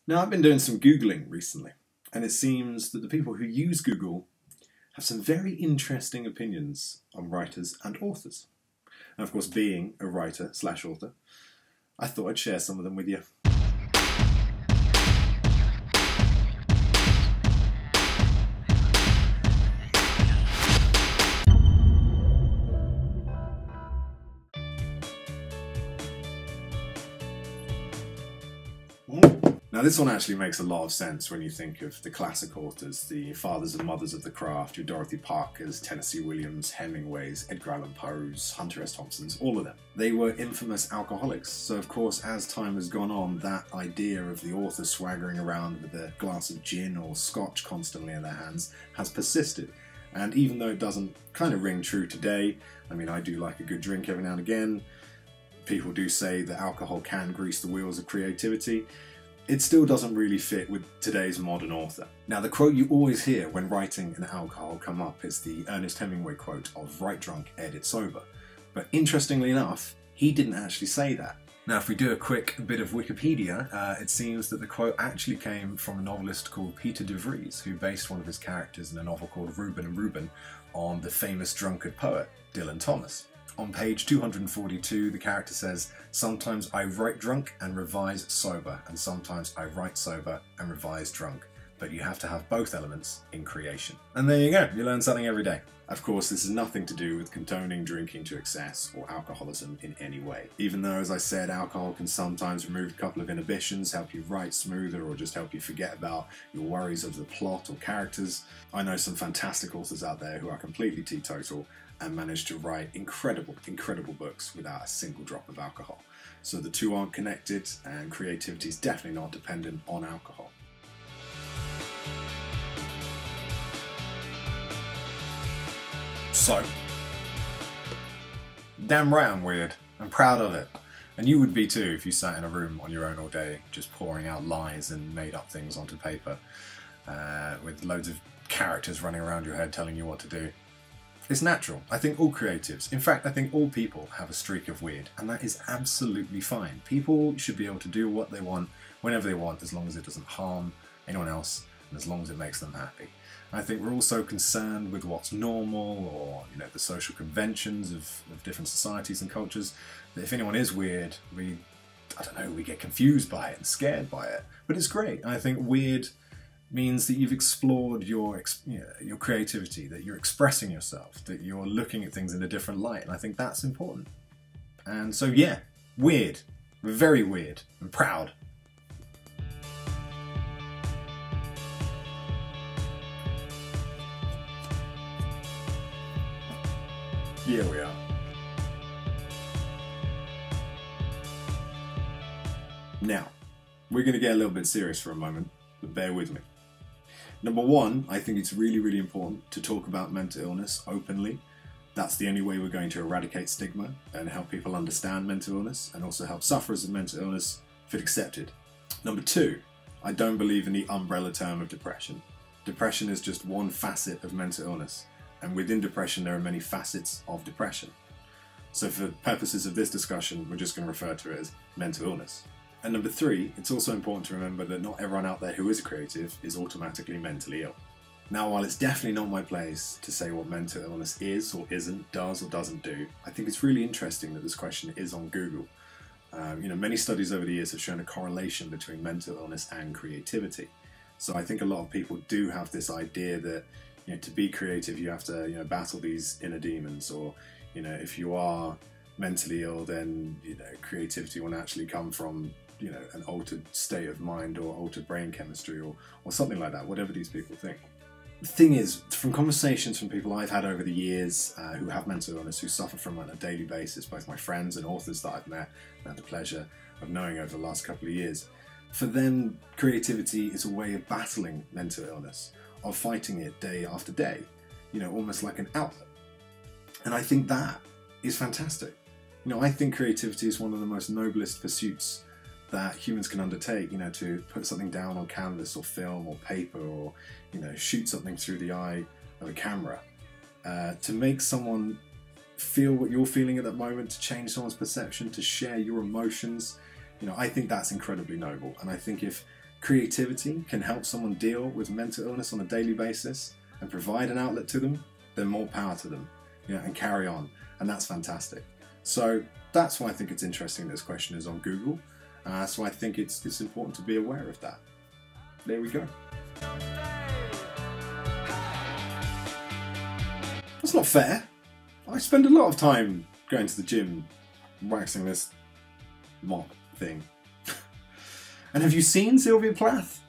Now, I've been doing some Googling recently, and it seems that the people who use Google have some very interesting opinions on writers and authors. And of course, being a writer/author, I thought I'd share some of them with you. Now, this one actually makes a lot of sense when you think of the classic authors, the fathers and mothers of the craft, your Dorothy Parkers, Tennessee Williams, Hemingways, Edgar Allan Poes, Hunter S. Thompsons, all of them. They were infamous alcoholics, so of course as time has gone on, that idea of the author swaggering around with a glass of gin or scotch constantly in their hands has persisted. And even though it doesn't kind of ring true today, I mean, I do like a good drink every now and again, people do say that alcohol can grease the wheels of creativity, it still doesn't really fit with today's modern author. Now, the quote you always hear when writing and alcohol come up is the Ernest Hemingway quote of "Write drunk, edit sober." But interestingly enough, he didn't actually say that. Now, if we do a quick bit of Wikipedia, it seems that the quote actually came from a novelist called Peter de Vries, who based one of his characters in a novel called Reuben and Reuben on the famous drunkard poet, Dylan Thomas. On page 242, the character says, "Sometimes I write drunk and revise sober, and sometimes I write sober and revise drunk. But you have to have both elements in creation." And there you go, you learn something every day. Of course, this has nothing to do with condoning drinking to excess or alcoholism in any way. Even though, as I said, alcohol can sometimes remove a couple of inhibitions, help you write smoother, or just help you forget about your worries of the plot or characters. I know some fantastic authors out there who are completely teetotal and manage to write incredible books without a single drop of alcohol. So the two aren't connected, and creativity is definitely not dependent on alcohol. So, damn right I'm weird. I'm proud of it. And you would be too if you sat in a room on your own all day, just pouring out lies and made up things onto paper, with loads of characters running around your head telling you what to do. It's natural. I think all creatives, in fact I think all people, have a streak of weird, and that is absolutely fine. People should be able to do what they want, whenever they want, as long as it doesn't harm anyone else, and as long as it makes them happy. I think we're also concerned with what's normal, or the social conventions of different societies and cultures, that if anyone is weird, we get confused by it and scared by it. But it's great. I think weird means that you've explored your creativity, that you're expressing yourself, that you're looking at things in a different light, and I think that's important. And so yeah, weird. Very weird. I'm proud. Here we are. Now, we're going to get a little bit serious for a moment, but bear with me. Number one, I think it's really important to talk about mental illness openly. That's the only way we're going to eradicate stigma and help people understand mental illness, and also help sufferers of mental illness feel accepted. Number two, I don't believe in the umbrella term of depression. Depression is just one facet of mental illness, and within depression there are many facets of depression. So for purposes of this discussion, we're just going to refer to it as mental illness. And number three, it's also important to remember that not everyone out there who is a creative is automatically mentally ill. Now, while it's definitely not my place to say what mental illness is or isn't, does or doesn't do, I think it's really interesting that this question is on Google. Many studies over the years have shown a correlation between mental illness and creativity. So I think a lot of people do have this idea that to be creative you have to battle these inner demons, or if you are mentally ill then creativity will naturally come from an altered state of mind or altered brain chemistry or something like that, whatever these people think. The thing is, from conversations from people I've had over the years who have mental illness, who suffer from it on a daily basis, both my friends and authors that I've met and had the pleasure of knowing over the last couple of years, for them creativity is a way of battling mental illness, of fighting it day after day, almost like an outlet. And I think that is fantastic. I think creativity is one of the most noblest pursuits that humans can undertake, to put something down on canvas or film or paper, or shoot something through the eye of a camera, to make someone feel what you're feeling at that moment, to change someone's perception, to share your emotions. I think that's incredibly noble, and I think if creativity can help someone deal with mental illness on a daily basis and provide an outlet to them, then more power to them, and carry on. And that's fantastic. So that's why I think it's interesting this question is on Google. So I think it's important to be aware of that. There we go. That's not fair. I spend a lot of time going to the gym, waxing this mop thing. And have you seen Sylvia Plath?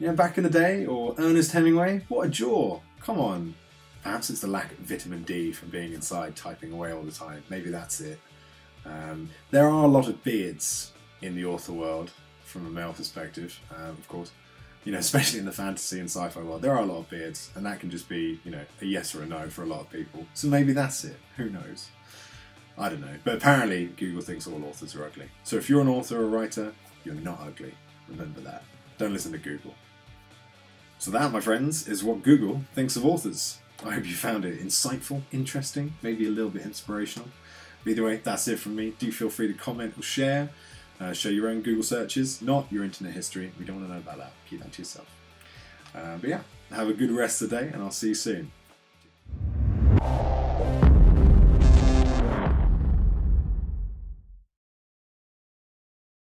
Back in the day, or Ernest Hemingway? What a jaw! Come on. Perhaps it's the lack of vitamin D from being inside typing away all the time. Maybe that's it. There are a lot of beards in the author world from a male perspective, of course. Especially in the fantasy and sci-fi world, there are a lot of beards, and that can just be, a yes or a no for a lot of people. So maybe that's it. Who knows? I don't know. But apparently, Google thinks all authors are ugly. So if you're an author or writer, you're not ugly. Remember that. Don't listen to Google. So that, my friends, is what Google thinks of authors. I hope you found it insightful, interesting, maybe a little bit inspirational. But either way, that's it from me. Do feel free to comment or share. Show your own Google searches, not your internet history. We don't want to know about that. Keep that to yourself. But yeah, have a good rest of the day, and I'll see you soon.